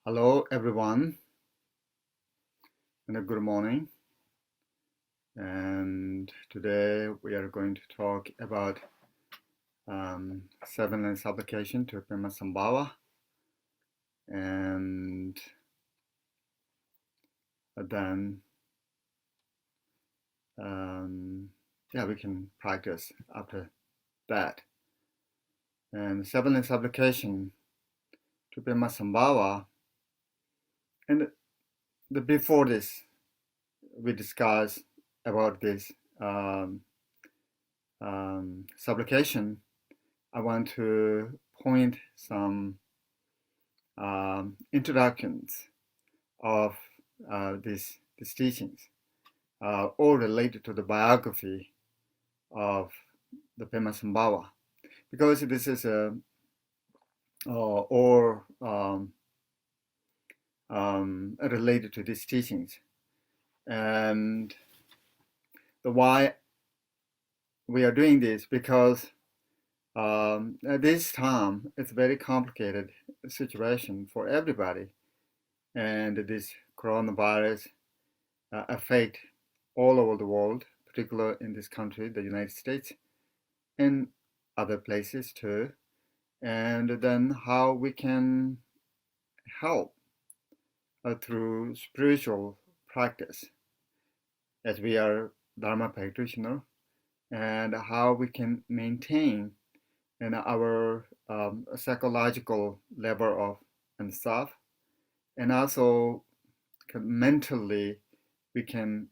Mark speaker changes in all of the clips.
Speaker 1: Hello everyone and a good morning, and today we are going to talk about seven supplication to Padmasambhava, and then we can practice after that. And seven supplication to Padmasambhava, and before this we discussed about this supplication. I want to point some introductions of these teachings, all related to the biography of the Padmasambhava, because this is related to these teachings. And the why we are doing this, because at this time it's a very complicated situation for everybody, and this coronavirus affect all over the world, particularly in this country, the United States, and other places too. And then how we can help through spiritual practice, as we are Dharma practitioner, and how we can maintain our psychological level of and stuff, and also mentally we can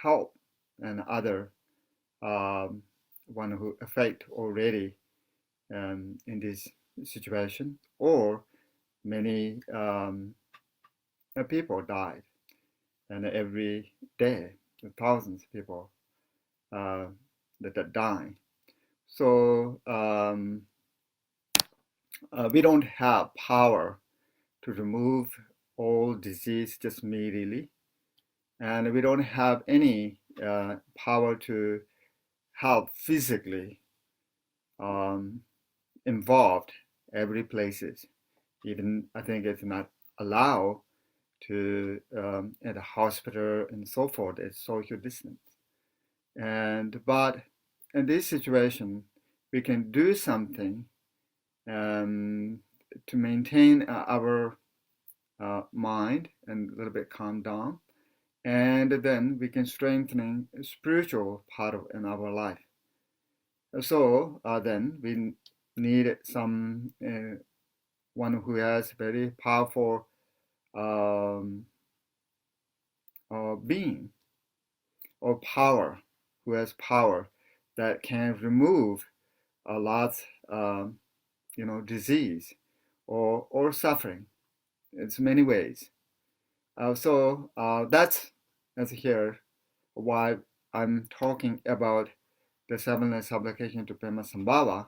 Speaker 1: help and other one who affect already in this situation, or many people died, and every day thousands of people that are dying. So we don't have power to remove all disease just immediately, and we don't have any power to help physically involved every places. Even I think it's not allowed to at a hospital and so forth. It's social distance. But in this situation, we can do something to maintain our mind and a little bit calm down, and then we can strengthen spiritual part of in our life. So then we need some one who has very powerful being or power, who has power that can remove a lot disease or suffering. It's many ways. So that's here why I'm talking about the seven supplication to Padmasambhava,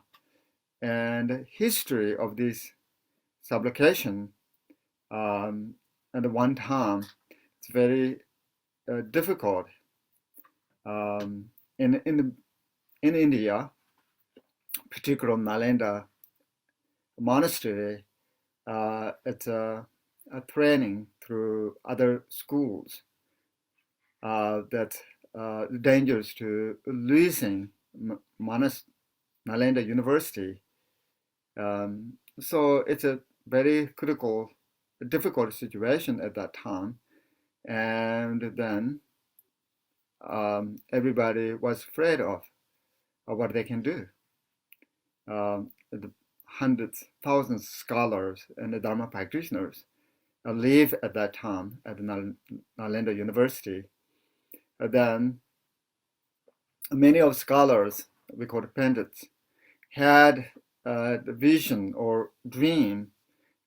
Speaker 1: and history of this supplication. At one time, it's very difficult in India, particularly Nalanda monastery. It's a training through other schools that dangerous to losing Nalanda University. So it's a very critical, difficult situation at that time, and then everybody was afraid of what they can do. The hundreds, thousands of scholars and the Dharma practitioners live at that time at the Nalanda University. Then many of scholars, we call it pandits, had the vision or dream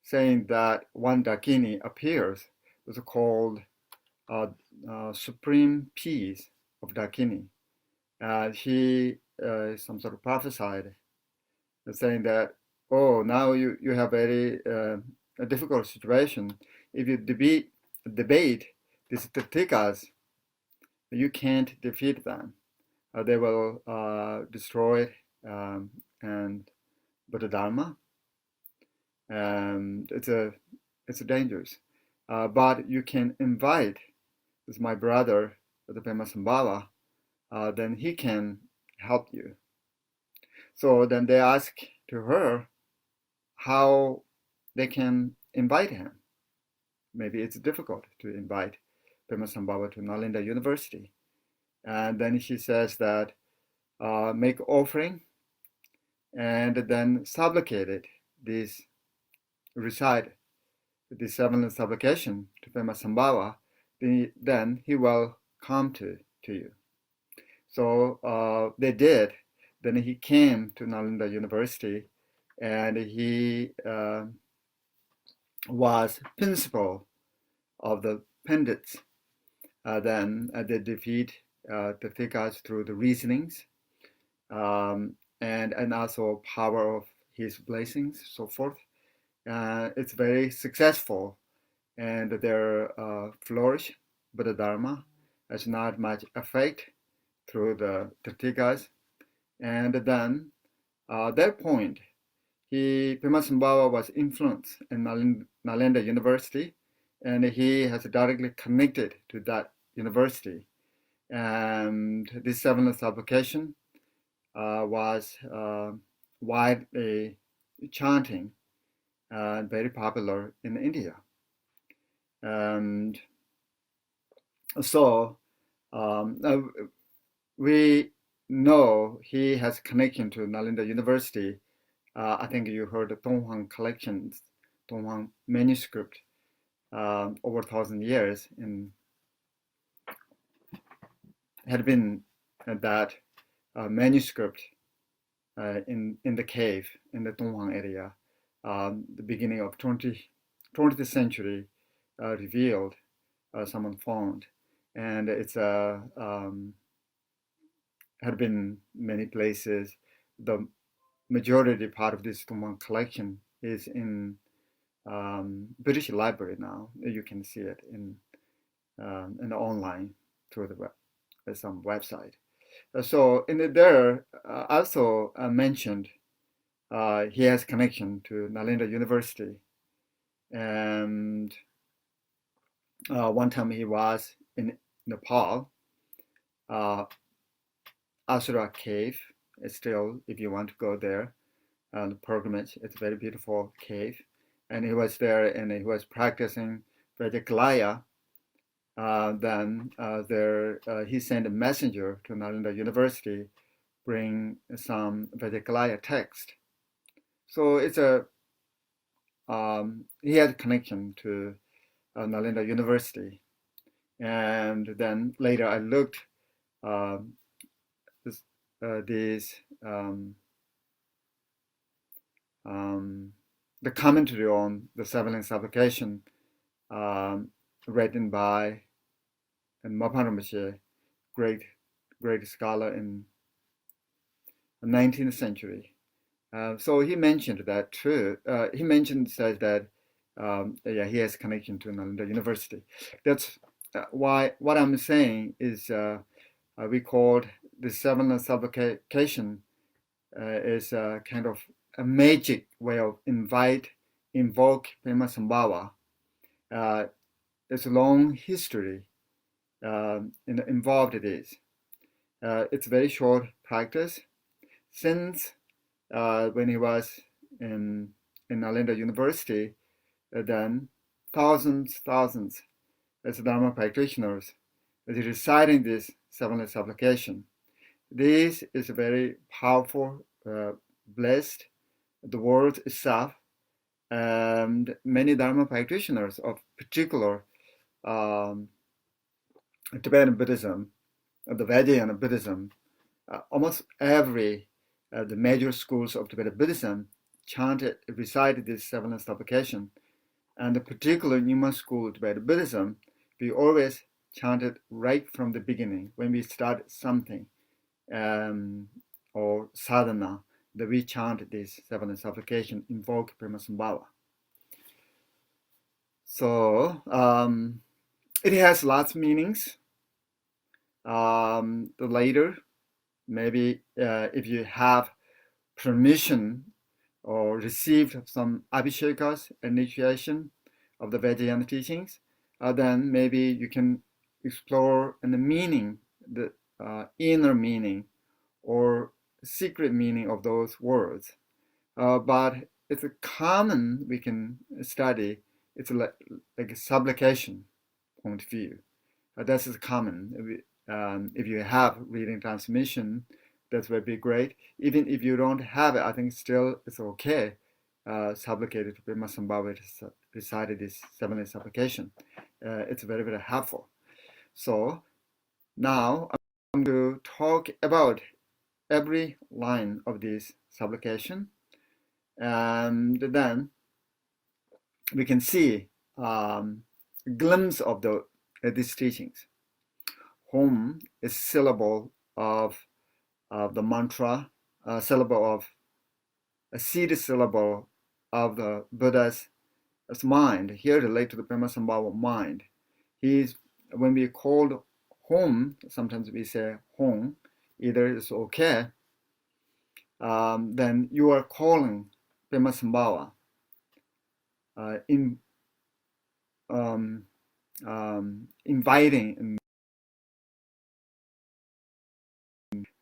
Speaker 1: saying that one dakini appears, was called supreme peace of dakini. He some sort of prophesied, saying that, oh, now you have very a difficult situation. If you debate these Tatikas, you can't defeat them. They will destroy and Buddha Dharma. And it's a it's dangerous. But you can invite, this my brother, the Padmasambhava, then he can help you. So then they ask to her how they can invite him. Maybe it's difficult to invite Padmasambhava to Nalanda University. And then she says that make offering and then supplicate it, this recite the 7th supplication to Padmasambhava, then he will come to you. So they did. Then he came to Nalanda University, and he was principal of the Pandits. Then they defeat the Thikas through the reasonings, and also power of his blessings, so forth. It's very successful, and they flourish, but the Dharma has not much effect through the Thikas. And then at that point, Padmasambhava was influenced in Nalanda University, and he has directly connected to that university. And this 7th supplication was widely chanting and very popular in India. And so we know he has connection to Nalanda University. I think you heard the Tonghang collections, Tonghang manuscript, over 1,000 years had been that manuscript in the cave in the Tonghang area, the beginning of 20th century, revealed, someone found, and it's had been many places. The majority part of this Tonghang collection is in British Library now. You can see it in online through some website. So in there also mentioned he has connection to Nalanda University, and one time he was in Nepal, Asura Cave. It's still, if you want to go there, the pilgrimage, it's a very beautiful cave. And he was there and he was practicing Vajakalaya. Then he sent a messenger to Nalanda University, bring some Vajakalaya text. So it's he had connection to Nalanda University. And then later I looked the commentary on the 7th supplication written by Rinpoche, great scholar in the 19th century. So he mentioned that too. Says that he has connection to Nalanda University. That's why what I'm saying is we called the 7th supplication is kind of a magic way of invoke Padmasambhava. It's a long history involved in this. It's a very short practice. Since when he was in Nalanda University, then thousands as Dharma practitioners is reciting this 7th supplication. This is very powerful, blessed, the word itself, and many Dharma practitioners of particular Tibetan Buddhism, the Vajrayana Buddhism, almost every the major schools of Tibetan Buddhism recited this 7th supplication. And the particular Nyingma school of Tibetan Buddhism, we always chanted right from the beginning when we start something or sadhana, that we chant this 7th supplication, invoke Padmasambhava. So it has lots of meanings. Later, maybe if you have permission or received some abhishekas, initiation, of the Vajrayana teachings, then maybe you can explore in the meaning, the inner meaning or secret meaning of those words. But it's a common we can study. It's like a supplication point of view. This is common. If you have reading transmission, that would be great. Even if you don't have it, I think still it's okay. Supplicated to Padmasambhava recited this 7-day supplication. It's very, very helpful. So now I'm going to talk about every line of this supplication, and then we can see a glimpse of these teachings. Hum is syllable of the mantra, syllable of a seed syllable of the Buddha's mind. Here relate to the Padmasambhava mind. When we call home, sometimes we say home, either it's okay, then you are calling Padmasambhava, inviting.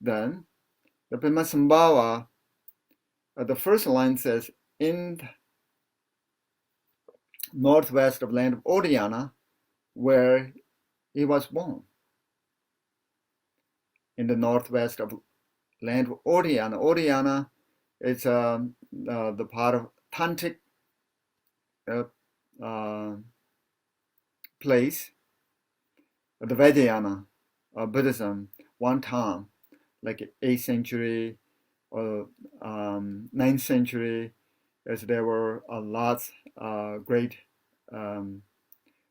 Speaker 1: Then the Padmasambhava, the first line says, in the northwest of land of Uddiyana, where he was born. In the northwest of land of Uddiyana. Uddiyana is the part of tantric place, the Vajrayana Buddhism, one time, like 8th century or 9th century, as there were lots great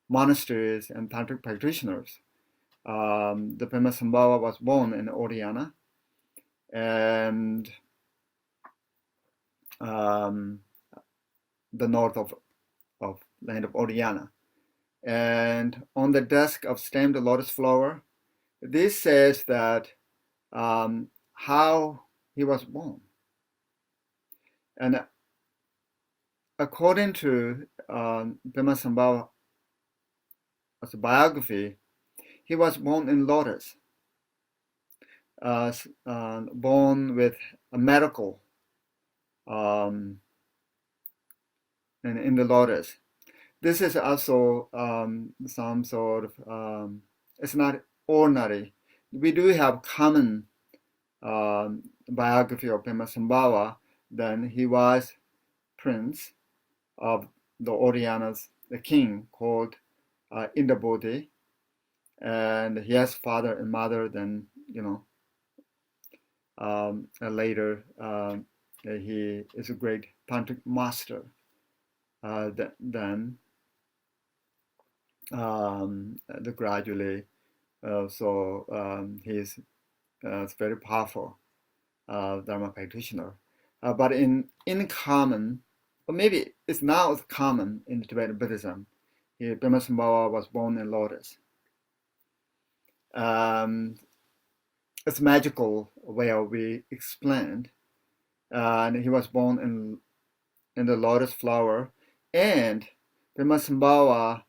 Speaker 1: monasteries and tantric practitioners. The Padmasambhava was born in Uddiyana, and the north of land of Uddiyana. And on the desk of stemmed lotus flower, this says that how he was born. And according to Padmasambhava's biography, he was born in lotus, born with a miracle and in the lotus. This is also some sort of, it's not ordinary. We do have common biography of Padmasambhava. Then he was prince of the Uddiyana's, the king called Indabodhi, and he has father and mother. Then later he is a great tantric master. Then gradually, he's very powerful Dharma practitioner. But in common, or maybe it's now common in Tibetan Buddhism, Padmasambhava was born in lotus. It's magical where we explained, and he was born in the lotus flower, and Padmasambhava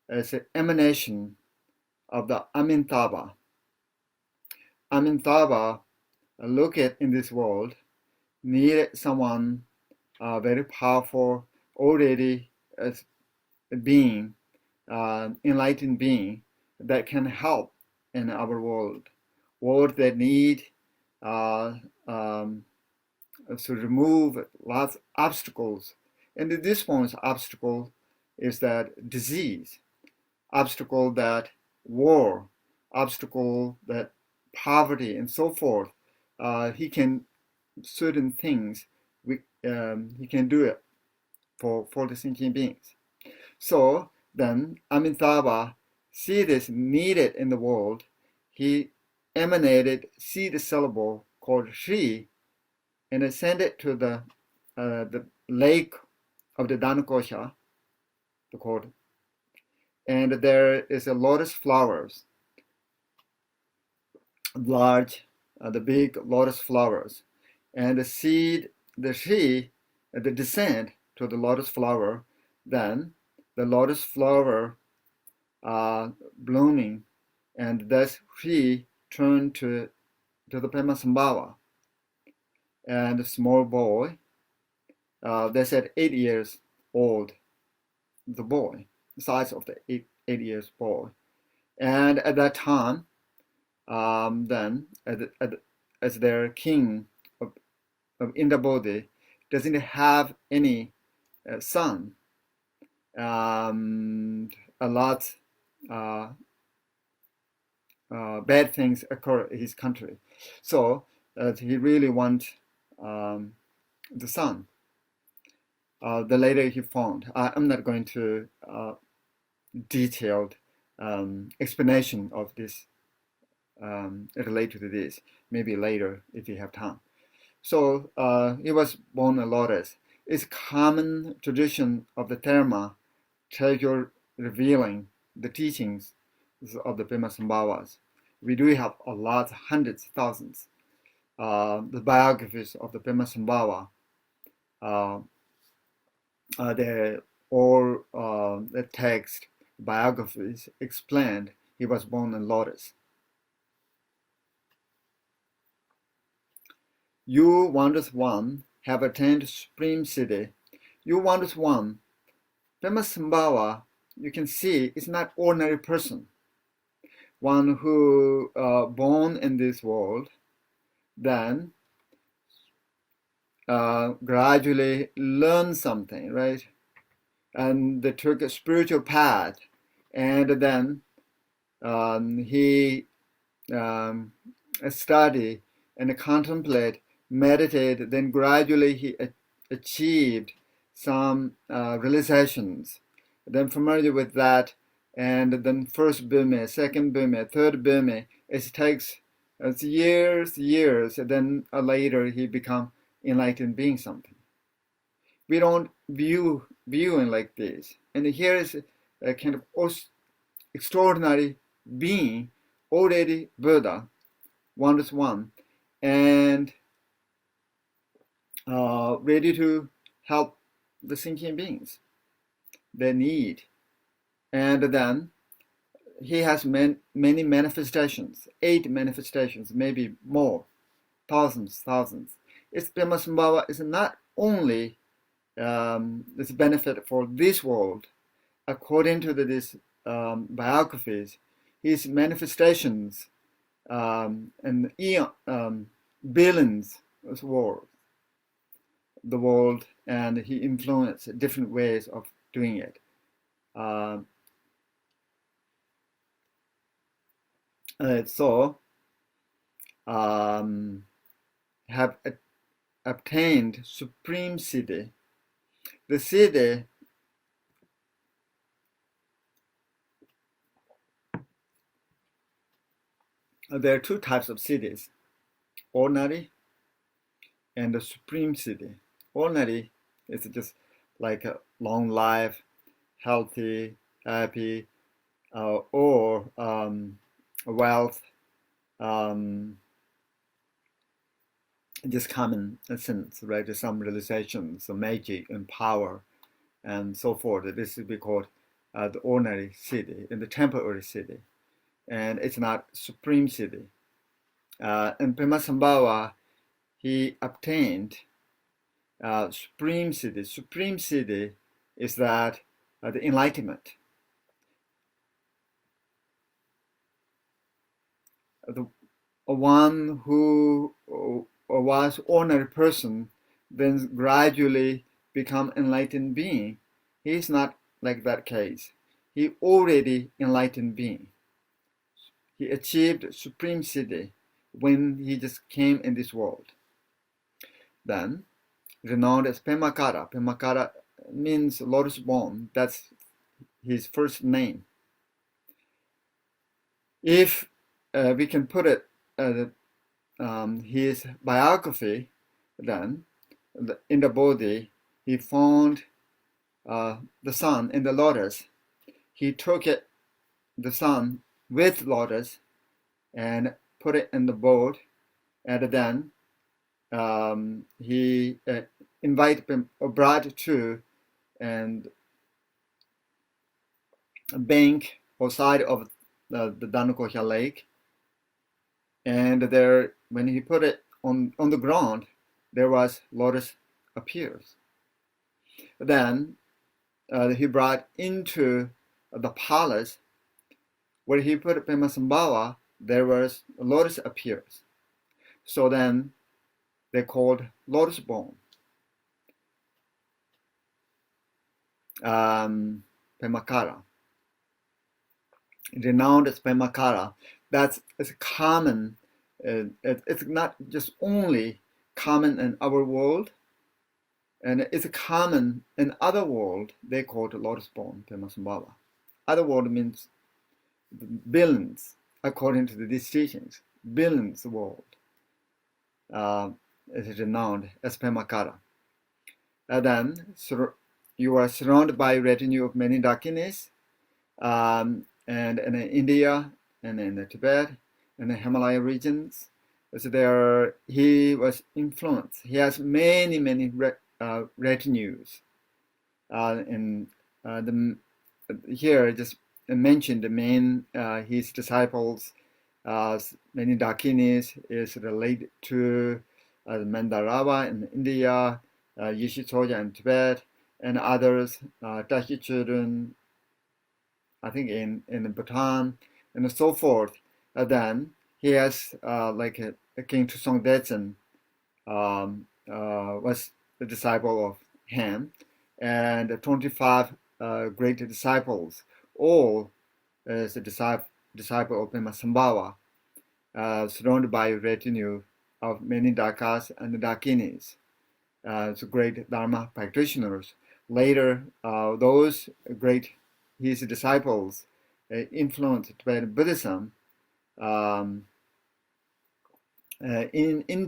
Speaker 1: is an emanation of the Amitabha. Amitabha, look at in this world, needed someone very powerful, already as a being, enlightened being that can help in our world that need to remove lots of obstacles. And this one's obstacle is that disease, obstacle that war, obstacle that poverty, and so forth. He can certain things. He can do it for the thinking beings. So then Amitabha see this needed in the world. He emanated seed syllable called Shri, and sent it to the lake of the Dhanakosha, the court. And there is a lotus flowers, large, the big lotus flowers, and the seed, the Shri, the descent to the lotus flower. Then the lotus flower blooming, and thus he turned to the Padmasambhava. And a small boy, they said 8 years old, the boy, the size of the 8 years boy. And at that time, then as their king of in the body doesn't have any son, a lot bad things occur in his country. So he really wants the son. The later he found. I'm not going to detailed explanation of this related to this. Maybe later if you have time. So he was born a lotus. It's common tradition of the Dharma, treasure revealing the teachings of the Padmasambhavas. We do have a lot, hundreds, thousands. The biographies of the Padmasambhava, they're all the text biographies explained he was born in lotus. You wondrous one have attained supreme siddhi. You wondrous one, Padmasambhava, you can see is not ordinary person. One who born in this world, then gradually learn something, right? And they took a spiritual path, and then he studied and contemplate, meditate, then gradually he achieved some realizations. Then familiar with that, and then first Burma, second Burma, third Burma, it takes years, then later he become enlightened being something. We don't viewing like this. And here is a kind of extraordinary being, already Buddha, wondrous one, and ready to help the thinking beings, their need. And then he has many manifestations, 8 manifestations, maybe more, thousands. Its Padmasambhava is not only this benefit for this world. According to this biographies, his manifestations and billions of the world, and he influenced different ways of doing it. So have obtained supreme siddhi. The siddhi there are 2 types of siddhis, ordinary and the supreme siddhi. Ordinary is just like a long life, healthy, happy, or wealth, just common sense, right? Some realizations, some magic and power, and so forth. This will be called the ordinary siddhi and the temporary siddhi, and it's not supreme siddhi. In Padmasambhava, he obtained supreme siddhi. Supreme siddhi is that the enlightenment. The one who was ordinary person, then gradually become enlightened being. He is not like that case. He already enlightened being. He achieved supreme siddhi when he just came in this world. Then, renowned as Pamakara. Pamakara means lotus born. That's his first name. If we can put it his biography, then in the body he found the sun in the lotus. He took the sun with lotus and put it in the boat, and then he invited him, brought to, and bank or side of the Danukohya lake, and there, when he put it on the ground, there was lotus appears. Then he brought into the palace where he put Padmasambhava, there was lotus appears. So then they called lotus bone. Pamakara. Renowned as Pamakara. That's common. It's not just only common in our world, and it's common in other world. They call it lotus bone, Padmasambhava. Other world means billions, according to these teachings. Billions world is renowned as Pamakara. Then you are surrounded by a retinue of many dakinis, and in India and in Tibet and the Himalaya regions. So there he was influenced. He has many retinues. Here just mentioned the main his disciples. Many dakinis is related to Mandarava in India, Yeshichoja in Tibet, and others, Tashi I think in Bhutan, and so forth. Then he has like King Trisong Detsen was the disciple of him, and 25 great disciples, all as a disciple of Padmasambhava, surrounded by a retinue of many dakas and dakinis. So great Dharma practitioners. Later, those great his disciples influenced Tibetan Buddhism in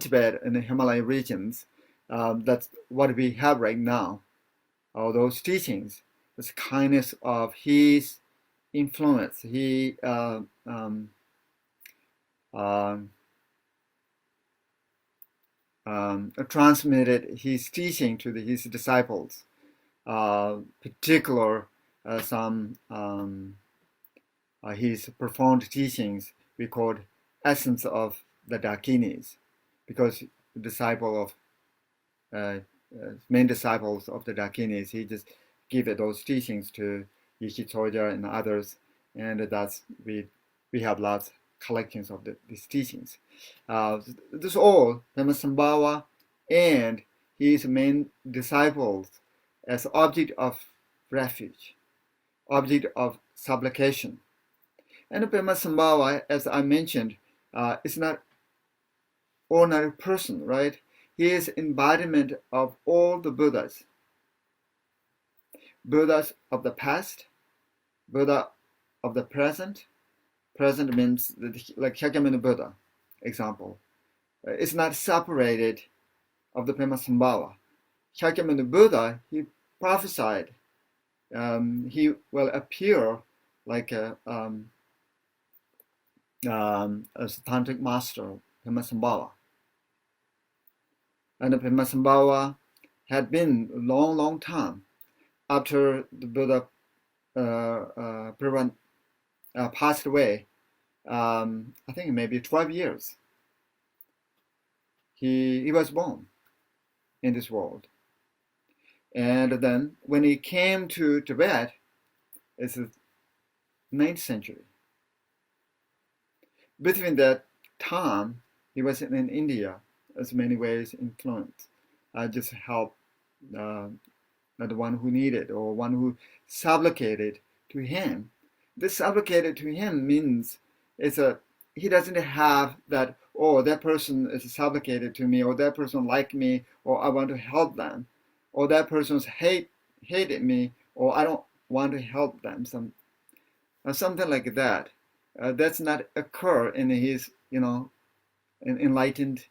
Speaker 1: Tibet and the Himalaya regions. That's what we have right now. All those teachings, this kindness of his influence. He transmitted his teaching to his disciples. Particular some his profound teachings we called essence of the dakinis, because the disciple of main disciples of the dakinis, he just gave those teachings to Yeshichoja and others, and that's we have lots collections of these teachings. This all Padmasambhava and his main disciples as object of refuge, object of supplication. And Padmasambhava, as I mentioned, is not ordinary person, right? He is embodiment of all the Buddhas. Buddhas of the past, Buddha of the present. Present means like Shakyamuni Buddha, example. It's not separated of the Padmasambhava. Shakyamuni Buddha, he prophesied he will appear like a tantric master, Padmasambhava. And the Padmasambhava had been a long time after the Buddha passed away. I think maybe 12 years. He was born in this world. And then when he came to Tibet, it's the 9th century. Between that time, he was in India, as many ways influenced. Just help the one who needed or one who supplicated to him. This supplicated to him means he doesn't have that, oh, that person is supplicated to me, or that person like me, or I want to help them, or that person's hated me, or I don't want to help them, something like that. That's not occur in his, enlightened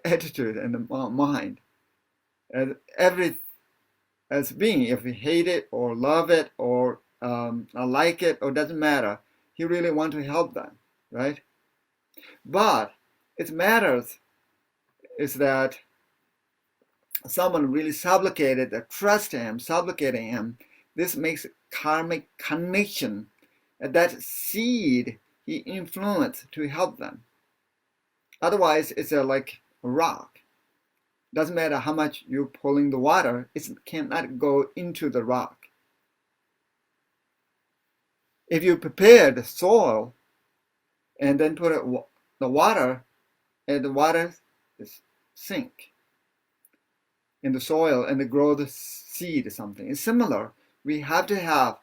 Speaker 1: attitude and mind. As being, if we hate it or love it or like it, or doesn't matter, he really want to help them, right? But it matters is that someone really supplicated, that trusted him, supplicating him, This makes karmic connection. That seed he influenced to help them. Otherwise, it's like a rock. Doesn't matter how much you're pulling the water, it cannot go into the rock. If you prepare the soil and then put the water, and the water sink in the soil and grow the seed or something. It's similar. We have to have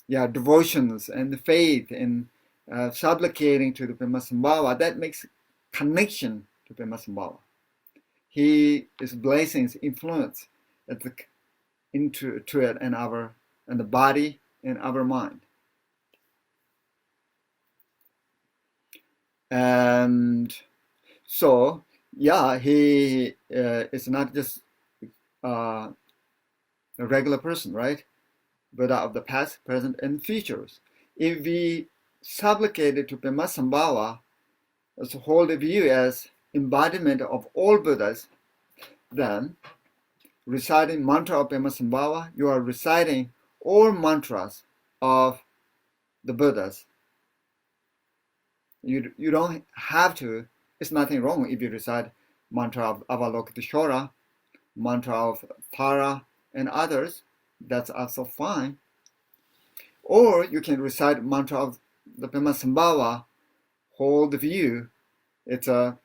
Speaker 1: devotions and faith in supplicating to the Padmasambhava. That makes connection to Padmasambhava. His blessings influence into it in the body and our mind. And so, he is not just a regular person, right? Buddha of the past, present, and futures. If we supplicate to Padmasambhava, as hold the view as embodiment of all Buddhas, then reciting mantra of Padmasambhava, you are reciting all mantras of the Buddhas. You don't have to. It's nothing wrong if you recite mantra of Avalokiteshvara, mantra of Tara, and others. That's also fine. Or you can recite mantra of the Padmasambhava, hold the view. It's an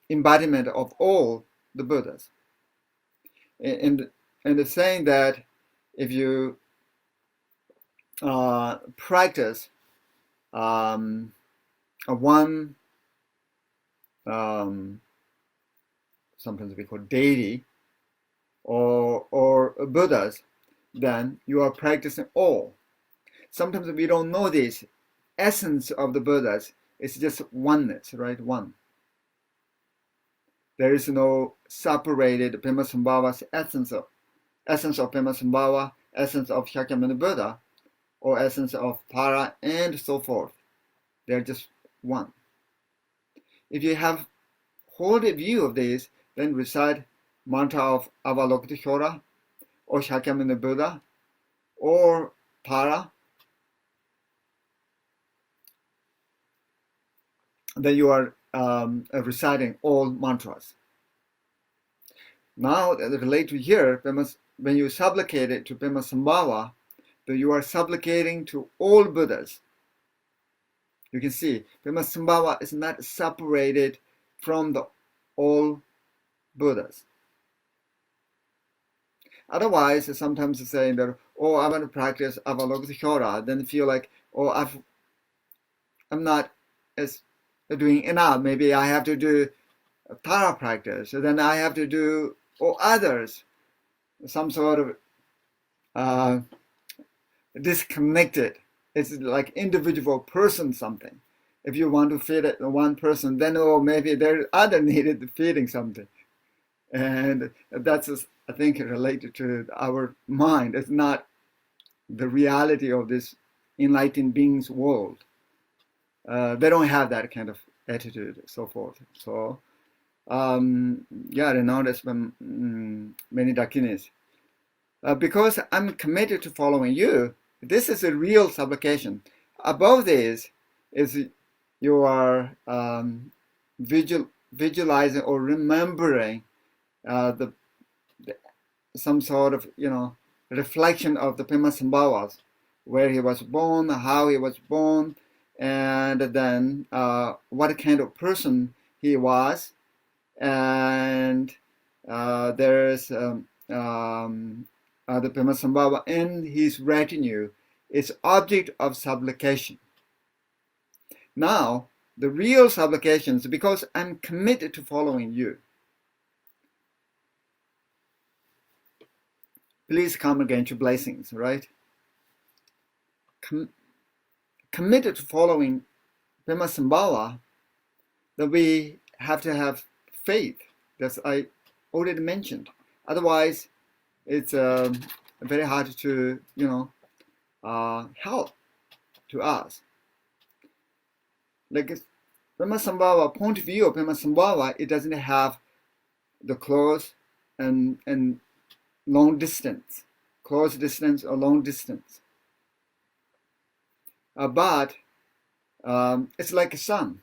Speaker 1: embodiment of all the Buddhas. And the saying that if you practice one, sometimes we call deity, or Buddhas, then you are practicing all. Sometimes we don't know this essence of the Buddhas. It's just oneness, right? One. There is no separated Padmasambhava's essence of Padmasambhava, essence of Shakyamuni Buddha, or essence of Tara, and so forth. They're just one. If you have hold a view of this, then recite mantra of Avalokiteshvara, or Shakyamuni Buddha, or Tara. Then you are reciting all mantras. Now, related to here, when you supplicate it to Padmasambhava, then you are supplicating to all Buddhas. You can see Padmasambhava is not separated from the all Buddhas. Otherwise, sometimes saying that, oh, I want to practice Avalokiteshvara, then feel like, oh, I'm not as doing enough. Maybe I have to do Tara practice, then I have to do others, some sort of disconnected. It's like individual person something. If you want to feed it one person, then maybe there are other needed feeding something. And that's, I think, related to our mind. It's not the reality of this enlightened beings world. They don't have that kind of attitude, so forth. So, renowned from many dakinis. Because I'm committed to following you, this is a real supplication. Above this is you are visualizing or remembering some sort of reflection of the Padmasambhavas, where he was born, how he was born, and then what kind of person he was, and there's the Padmasambhava and his retinue is object of supplication. Now, the real supplications, because I'm committed to following you. Please come again to blessings, right? Committed to following Padmasambhava, that we have to have faith, that I already mentioned. Otherwise, it's very hard to, help to us. Like Padmasambhava, point of view of Padmasambhava, it doesn't have the clothes and long distance, close distance or long distance. But it's like a sun.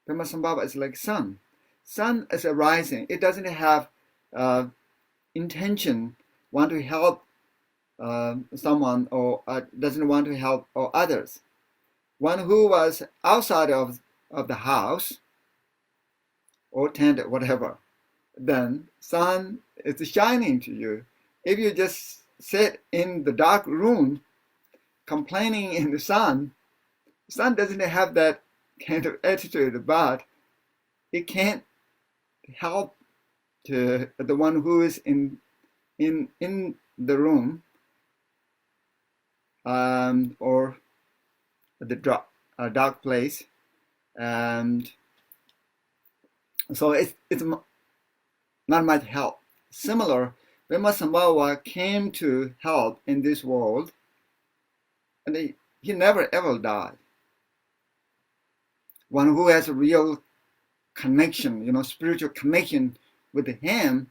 Speaker 1: Padmasambhava is like sun. Sun is arising. It doesn't have intention, want to help someone, or doesn't want to help or others. One who was outside of the house or tent, whatever, then sun is shining to you. If you just sit in the dark room complaining in the sun doesn't have that kind of attitude, but it can't help to the one who is in the room or the dark place, and so it's not much help. Similar, Padmasambhava came to help in this world, and he never ever died. One who has a real connection, spiritual connection with him,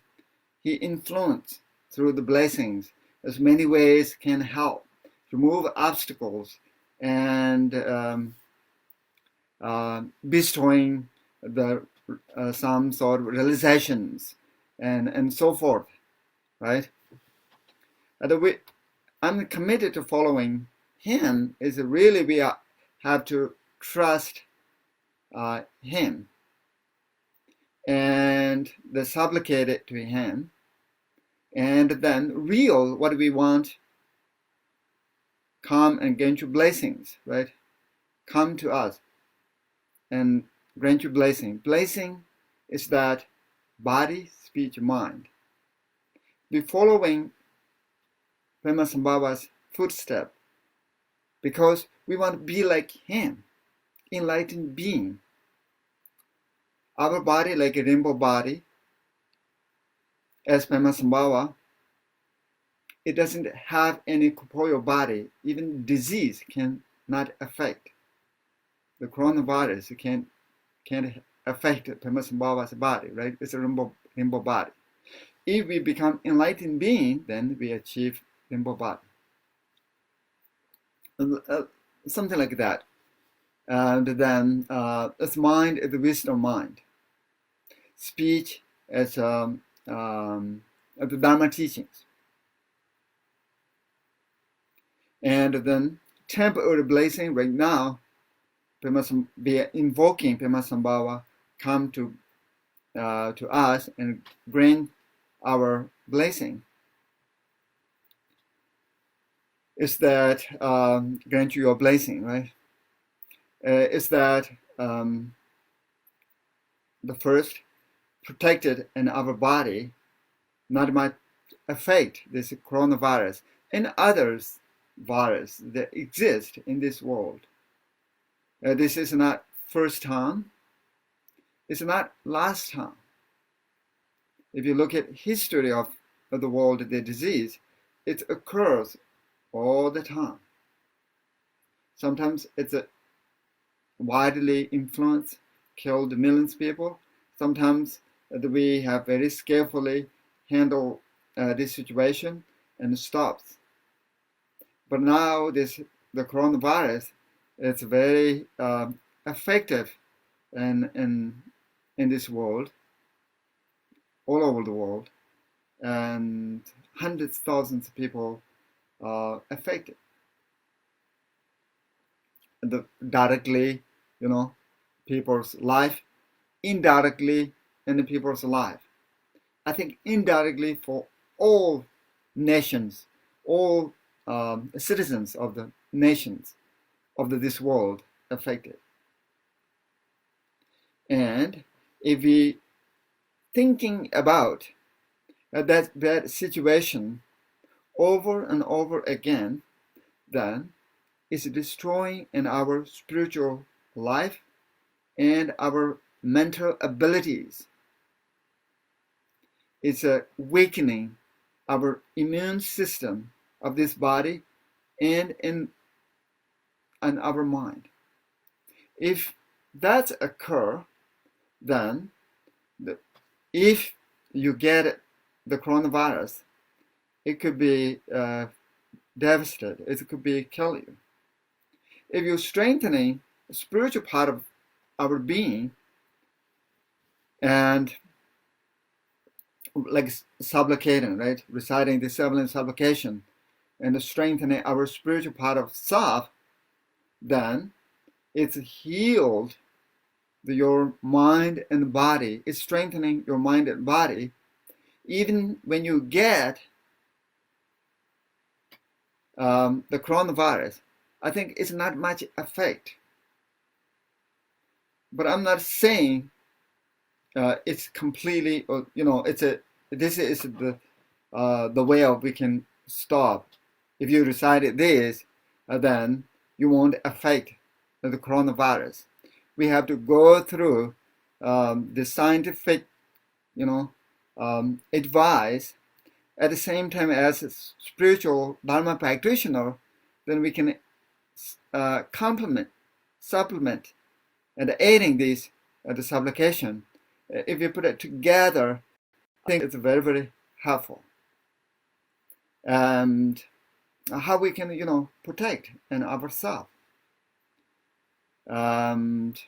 Speaker 1: he influenced through the blessings. As many ways can help remove obstacles and bestowing some sort of realizations and so forth, right? I'm committed to following him. Is really we have to trust him and supplicate it to him, and then real what we want come and grant you blessings, right? Come to us and grant you blessing. Blessing is that body, speech, mind. Be following Padmasambhava's footstep because we want to be like him, enlightened being. Our body, like a rainbow body, as Padmasambhava, it doesn't have any corporeal body. Even disease cannot affect. The coronavirus can't affect Padmasambhava's body, right? It's a rainbow body. If we become enlightened being, then we achieve rainbow body. Something like that. And then its mind is the wisdom mind. Speech as the Dharma teachings. And then temporary blessing right now, be invoking Padmasambhava come to us and grant our blessing. Is that grant you your blessing, right? Is that the first protected in our body, not might affect this coronavirus and others virus that exist in this world. This is not first time. It's not last time. If you look at history of the world, the disease, it occurs all the time. Sometimes it's a widely influenced, killed millions of people. Sometimes we have very skillfully handled this situation and stops. But now the coronavirus, it's very effective in this world, all over the world, and hundreds of thousands of people are affected. Directly, people's life, indirectly in the people's life. I think indirectly for all nations, all citizens of the nations of this world affected. And if we thinking about that situation over and over again, then it's destroying in our spiritual life and our mental abilities. It's weakening our immune system of this body and in our mind. If that occur, then if you get the coronavirus, it could be devastated. It could be kill you. If you're strengthening the spiritual part of our being and like supplicating, right? Reciting the 7 supplication and strengthening our spiritual part of self, then it's healed your mind and body. It's strengthening your mind and body. Even when you get the coronavirus, I think it's not much effect. But I'm not saying it's completely, this is the way of we can stop. If you recite this, then you won't affect the coronavirus. We have to go through the scientific, advice. At the same time, as a spiritual Dharma practitioner, then we can supplement, and aiding this the supplication. If you put it together, I think it's very, very helpful. And how we can, protect ourselves. And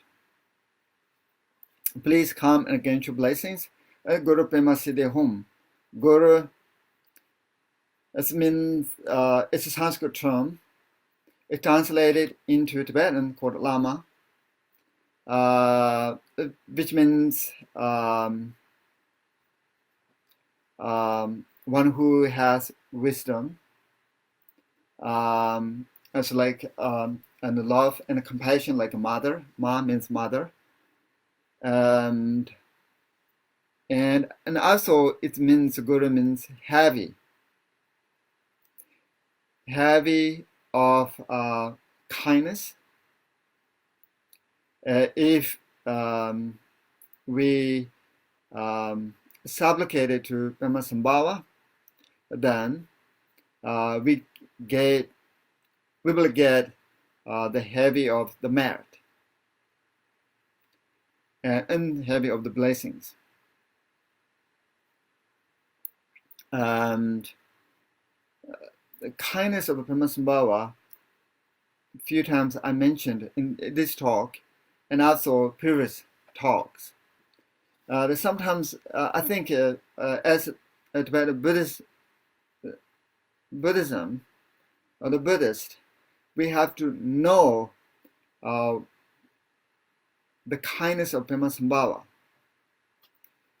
Speaker 1: please come and gain your blessings. Guru Pema Siddhi Hum. Guru, it means it's a Sanskrit term. It's translated into Tibetan called Lama, which means one who has wisdom. It's like and love and compassion, like a mother. Ma means mother, and also it means Guru means heavy of kindness. If we supplicated to Padmasambhava, then we will get the heavy of the merit and heavy of the blessings. And the kindness of Padmasambhava, a few times I mentioned in this talk and also previous talks. Sometimes I think as a Tibetan Buddhism or the Buddhist, we have to know the kindness of Padmasambhava.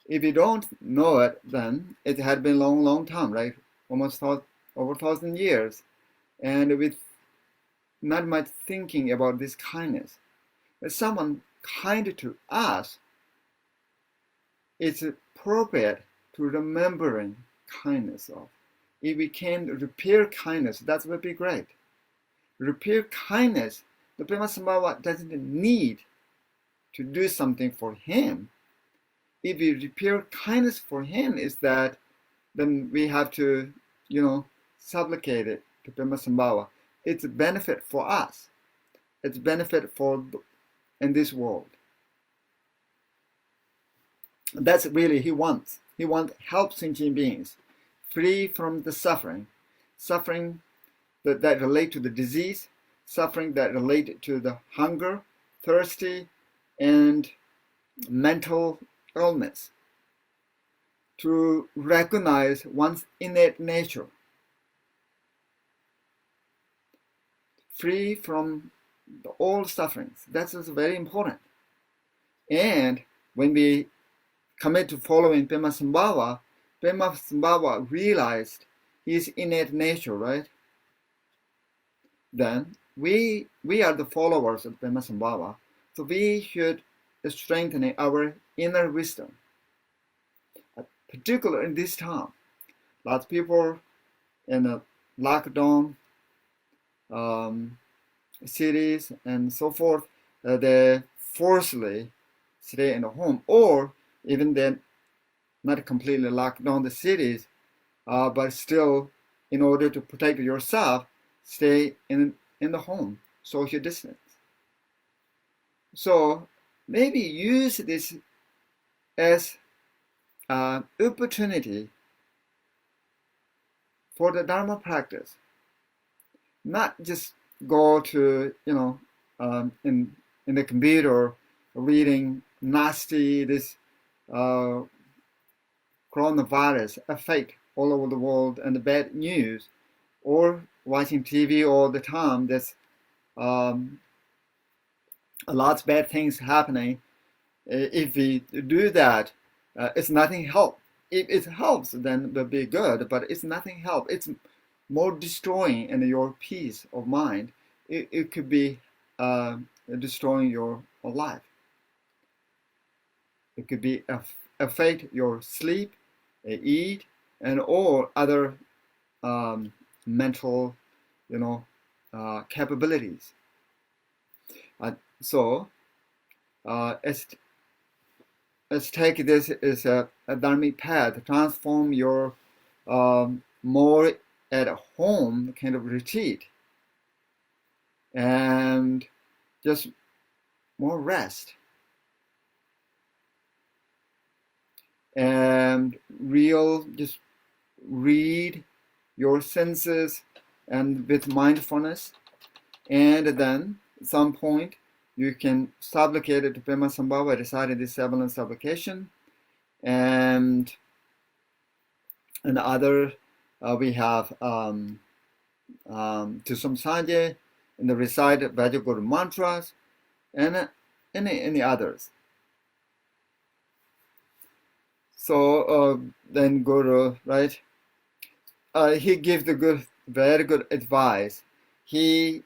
Speaker 1: If you don't know it, then it had been a long time, right? Almost over 1,000 years, and with not much thinking about this kindness. If someone kind to us, it's appropriate to remembering kindness of. If we can repair kindness, that would be great. Repair kindness, the Padmasambhava doesn't need to do something for him. If we repair kindness for him, is that then we have to, supplicate it to Padmasambhava. It's a benefit for us. It's a benefit for in this world. That's really he wants. He wants help sentient beings free from the suffering that relate to the disease, suffering that relate to the hunger, thirsty, and mental illness. To recognize one's innate nature, free from all sufferings. That's also very important. And when we commit to following Padmasambhava, Padmasambhava realized his innate nature, right? Then we are the followers of Padmasambhava, so we should strengthen our inner wisdom. Particularly in this time, lots of people in a lockdown cities and so forth, they forcibly stay in the home, or even then not completely lock down the cities, but still, in order to protect yourself, stay in the home, social distance. So maybe use this as an opportunity for the Dharma practice. Not just go to, in the computer reading nasty, this coronavirus effect all over the world and the bad news, or watching TV all the time. There's a lot of bad things happening. If we do that, it's nothing help. If it helps, then it will be good, but it's nothing help. It's more destroying in your peace of mind. It could be destroying your life. It could be affect your sleep, eat, and all other mental, capabilities. So let's take this as a dharmic path, transform your more at home kind of retreat, and just more rest, and just read your senses and with mindfulness, and then at some point you can supplicate it to Padmasambhava, reciting this 7 supplication, and other we have to Samsanje, and the recite Vajraguru mantras, and any others. So then Guru, right? He gives the very good advice. He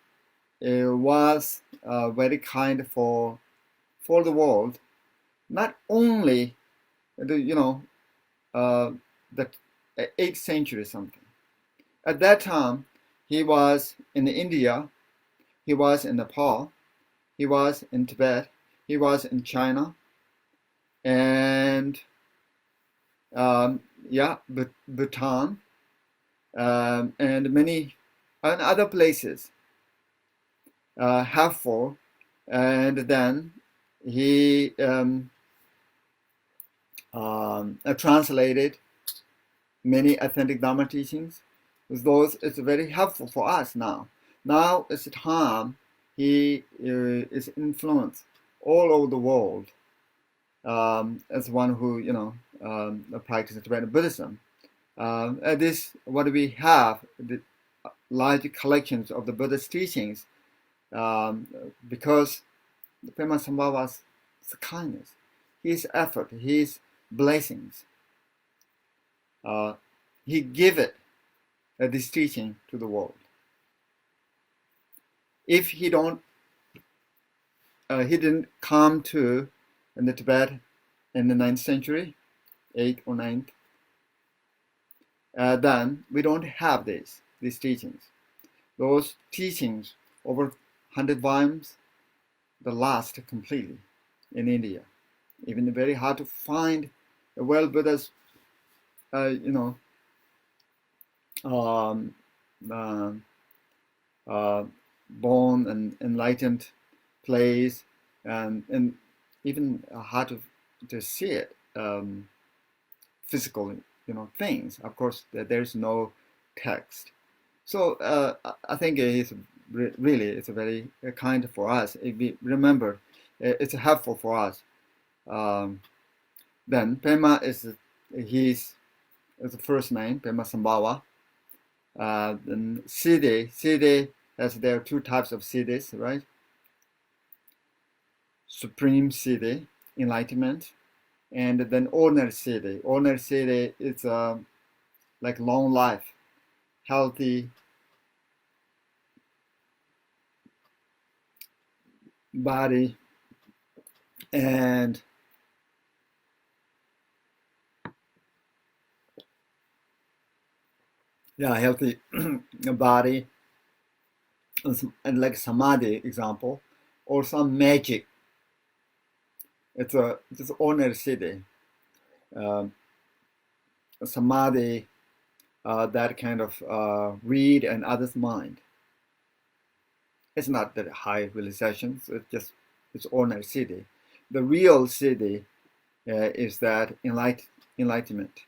Speaker 1: was very kind for the world, not only the 8th century something. At that time, he was in India, he was in Nepal, he was in Tibet, he was in China, and Bhutan, and many other places. Helpful, and then he translated many authentic Dharma teachings. Those it's very helpful for us now. Now it's the time he is influenced all over the world as one who practices Tibetan Buddhism. This what we have, the large collections of the Buddha's teachings. Because Padmasambhava's kindness, his effort, his blessings, he gave it this teaching to the world. If he didn't come to in the Tibet in the 9th century, 8th or 9th, then we don't have these teachings. Those teachings over 100 volumes, the last completely in India. Even very hard to find a Buddha's, born and enlightened place, and even hard to see it, physical, things. Of course, there's no text. So I think it's really it's a very kind for us. If we remember, it's helpful for us. Then Pema is his the first name, Padmasambhava. Then Siddhi, as there are 2 types of Siddhis, right? Supreme Siddhi, enlightenment, and then ordinary Siddhi. Ordinary Siddhi is like long life, healthy, body, and healthy body, and like samadhi example, or some magic. It's just ordinary Siddhi. Samadhi, that kind of read and others' mind. It's not that high realization, so it's ordinary Siddhi. The real Siddhi is that enlightenment.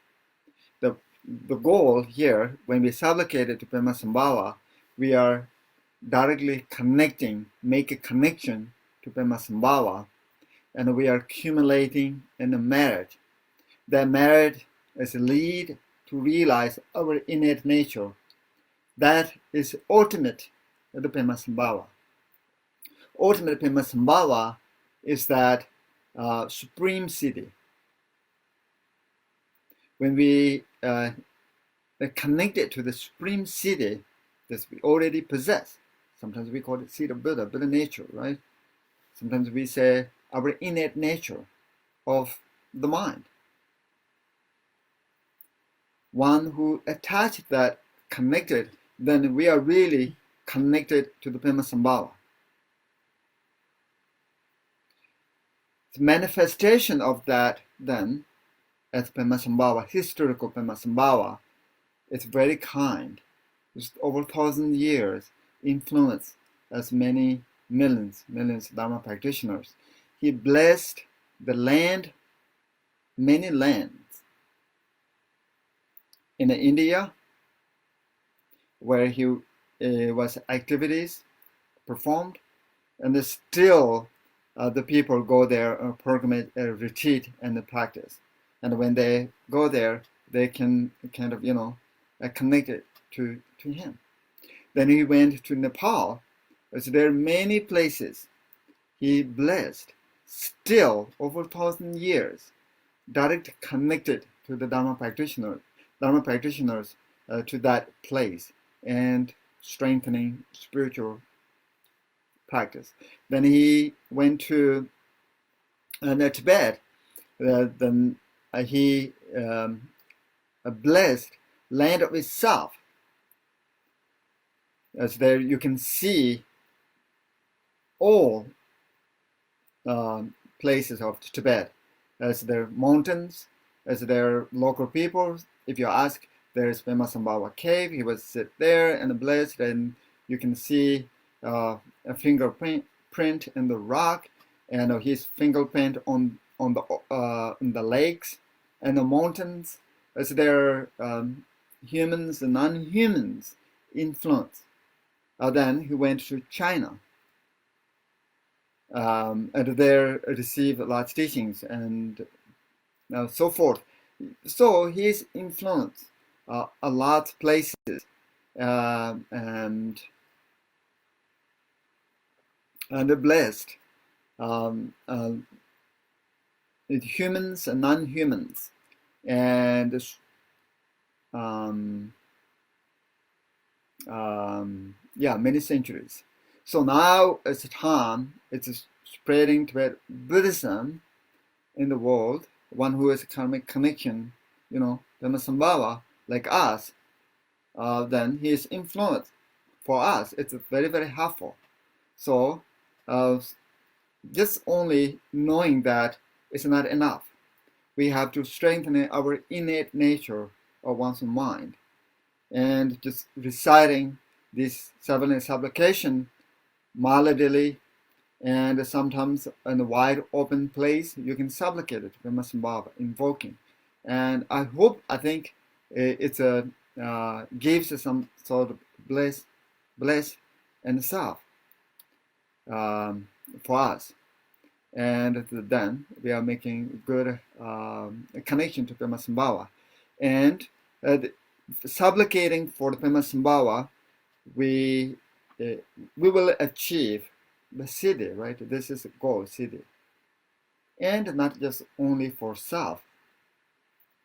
Speaker 1: The the goal here, when we supplicate to Padmasambhava, we are directly connecting, make a connection to Padmasambhava, and we are accumulating in the merit. That merit is lead to realize our innate nature. That is ultimate the Padmasambhava. Ultimate Padmasambhava is that supreme siddhi. When we connect it to the supreme siddhi that we already possess, sometimes we call it seed of Buddha, Buddha nature, right? Sometimes we say our innate nature of the mind. One who attached that, connected, then we are really connected to the Padmasambhava. The manifestation of that then, as Padmasambhava, historical Padmasambhava, it's very kind. It's over 1,000 years influence as many millions of Dharma practitioners. He blessed the land, many lands. In India, where he was activities performed, and still the people go there, pilgrimage, retreat, and practice. And when they go there, they can kind of, connect it to him. Then he went to Nepal. So there are many places he blessed, still over 1,000 years, direct connected to the Dharma practitioners to that place and strengthening spiritual practice. Then he went to Tibet. Then he blessed land of itself. As there you can see all places of Tibet, as their mountains, as their local people. If you ask, there is Padmasambhava cave. He was sit there and blessed, and you can see a fingerprint in the rock, and his fingerprint on the lakes and the mountains, as their humans and non-humans influence. Then he went to China, and there received large teachings and so forth. So his influence a lot of places, and blessed humans and non-humans, and many centuries. So now it's time, it's spreading to Buddhism in the world. One who has a karmic connection, Padmasambhava, like us, then his influence for us, it's very, very helpful. So just only knowing that is not enough. We have to strengthen our innate nature of one's mind. And just reciting this 7 supplication mildly, and sometimes in a wide open place, you can supplicate it, Padmasambhava, invoking. And I think it's gives some sort of bliss and self for us. And then we are making good connection to Padmasambhava. And supplicating for the Padmasambhava, we will achieve the siddhi, right? This is a goal, siddhi. And not just only for self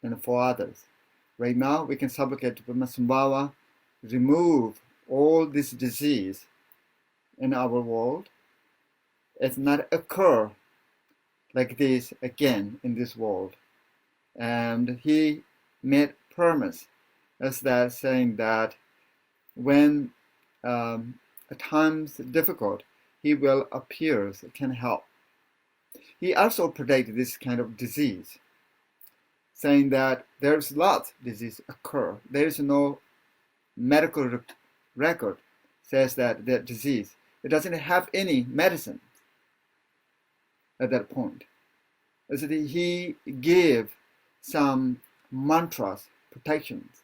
Speaker 1: and for others. Right now, we can supplicate to Padmasambhava, remove all this disease in our world. It's not occur like this again in this world. And he made promise as that, saying that when at times difficult, he will appear, can help. He also predicted this kind of disease, saying that there's lots of disease occur. There is no medical record says that the disease, it doesn't have any medicine at that point. As he gave some mantras, protections,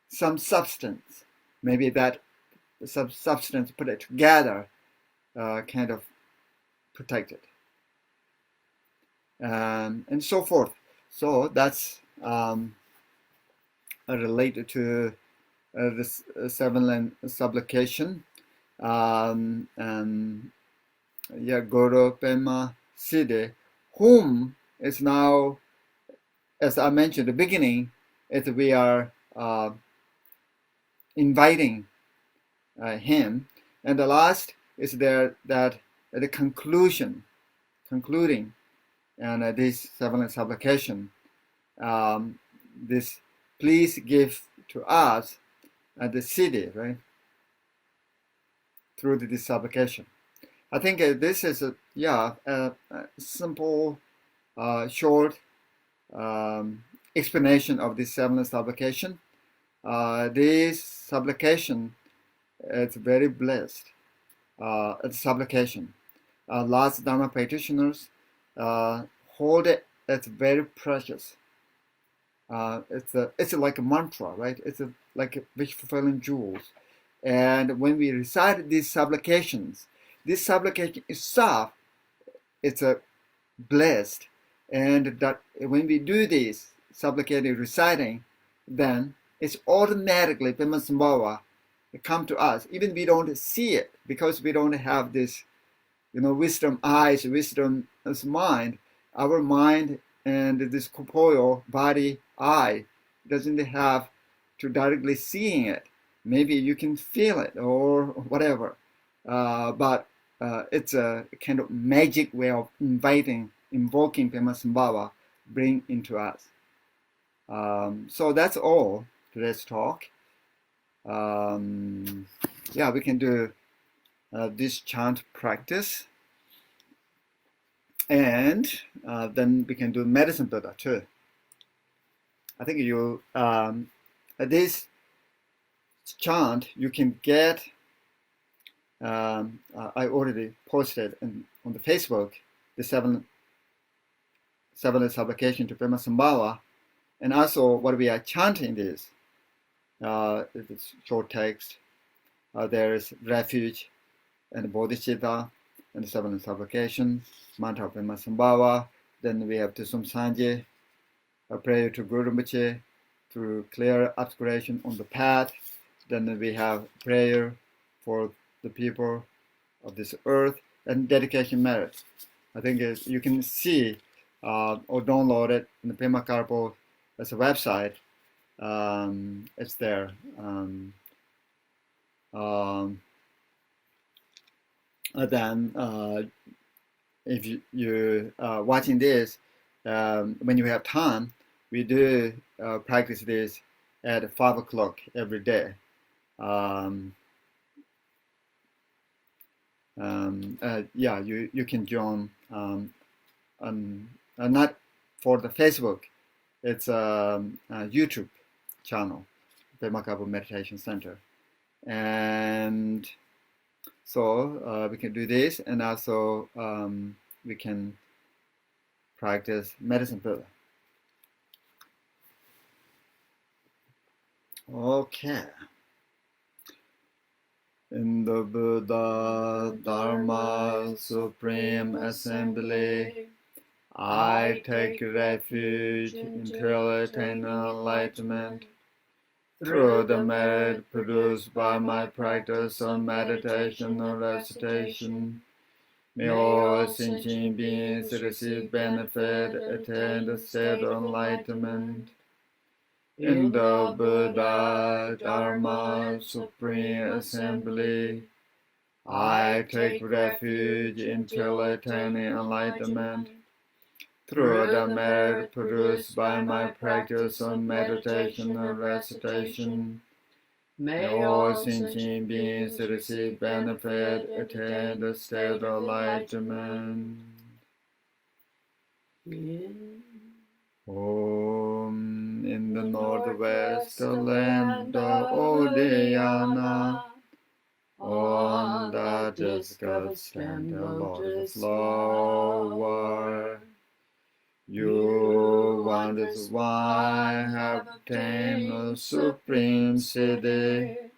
Speaker 1: some substance, maybe that some substance put it together, kind of protected, and so forth. So that's related to this seven supplication. Guru Pema Siddhi, whom is now, as I mentioned at the beginning, is we are inviting him, and the last is there that at the concluding, and this seven supplication, this please give to us the Siddhi, right? Through this supplication. I think this is a simple, short explanation of this seven supplication. This supplication is very blessed. It's supplication. Lots of Dharma practitioners hold it as very precious. It's like a mantra, right? It's like wish-fulfilling jewels. And when we recite these supplications, this supplication itself, it's a blessed. And that when we do this supplicating, reciting, then it's automatically Padmasambhava come to us. Even we don't see it because we don't have this, wisdom eyes, wisdom as mind. Our mind and this corporeal body eye doesn't have to directly seeing it. Maybe you can feel it or whatever, but it's a kind of magic way of invoking Padmasambhava, bring into us. So that's all today's talk. We can do this chant practice, and then we can do medicine Buddha too. I think you this chant you can get. I already posted on the Facebook the seven supplication to Padmasambhava, and also what we are chanting is it's short text. There is refuge and bodhicitta and the seven supplication, mantra of Padmasambhava. Then we have Tusum Sanje, a prayer to Guru Rinpoche through clear obscuration on the path. Then we have prayer for the people of this earth and dedication merit. I think you can see or download it in the Pamakara as a website. It's there. Then if you watching this, when you have time, we do practice this at 5 o'clock every day. You can join not for the Facebook, it's a YouTube channel, Pamakara Meditation Center, and so we can do this, and also we can practice medicine Buddha. Okay. In the Buddha Dharma Supreme Assembly, I take refuge until attain enlightenment through the merit produced by my practice of meditation or recitation. May all sentient beings receive benefit, attain the state of enlightenment. In the Buddha Dharma Supreme Assembly, I take refuge until attaining enlightenment. Through the merit produced by my practice of meditation and recitation, may all sentient beings receive benefit, attain the state of enlightenment. Om in the northwest land of Uddiyana, on the just God stand the lotus flower. You wondrous one have obtained the supreme SIDDHI,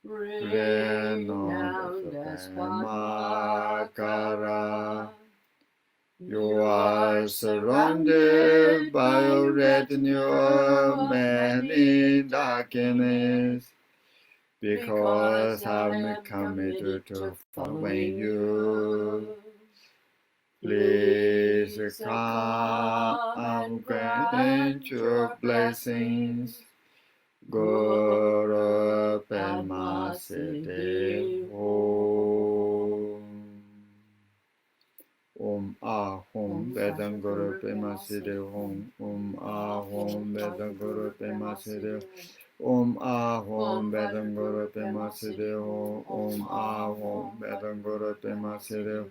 Speaker 1: renowned as Pamakara. You are surrounded by a retinue of many dakinis, because I'm committed to following you. Please come and grant your blessings. Guru Padma SIDDHI Om Ahom Vedam Guru Padma SIDDHI Om Ahom Vedam Guru Padma SIDDHI Om Ahom Vedam Guru Padma SIDDHI Om Ahom Vedam Guru Padma SIDDHI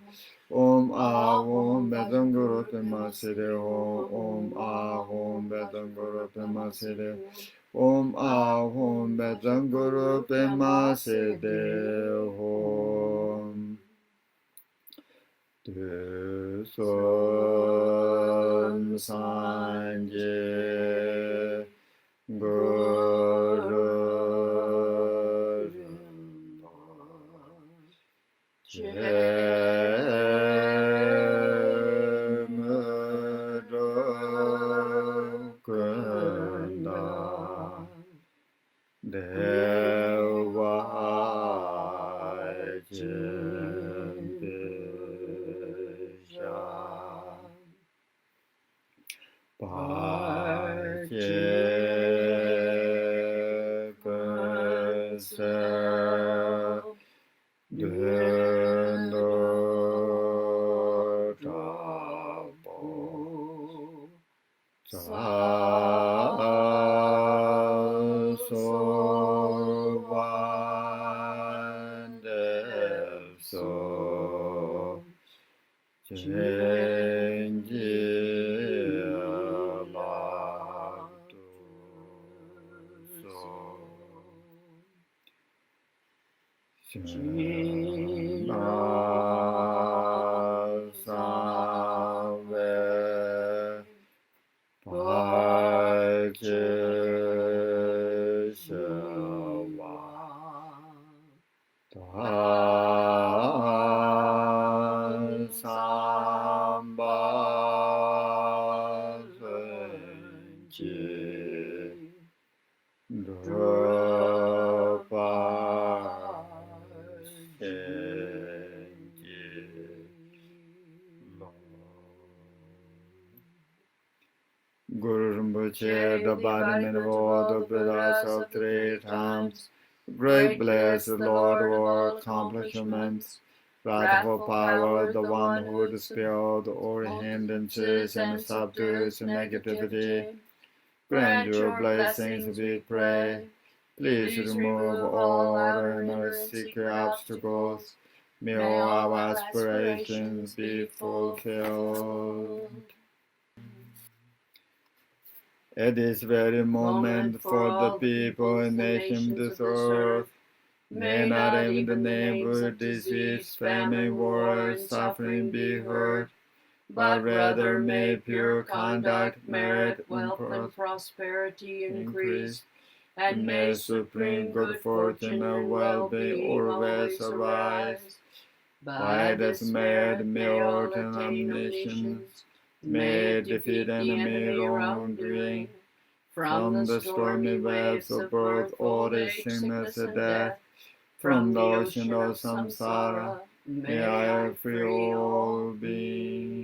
Speaker 1: Om Ahom Vedam Guru Padma SIDDHI Om Ahom Vedam Guru Padma SIDDHI Om Ahom Vedam Guru Padma SIDDHI Tu Son Sanje Guru Guru Rinpoche, the embodiment of all the Buddhas of 3 times, great blessed Lord of all accomplishments, wrathful power, the one who dispelled all hindrances and subdues negativity, grant your blessings, we pray. Please remove all unnecessary obstacles. May all our aspirations be fulfilled. At this very moment, for the people and nations of this earth, may not even the name of disease, famine, war, suffering be heard, but rather may pure conduct, merit, wealth, and prosperity increase, and may supreme good fortune and well-being always arise. By this merit, may order omniscience, may defeat enemy wrongdoing, from the stormy waves of birth, old age, sickness, and death, from the ocean of samsara, may I free all beings.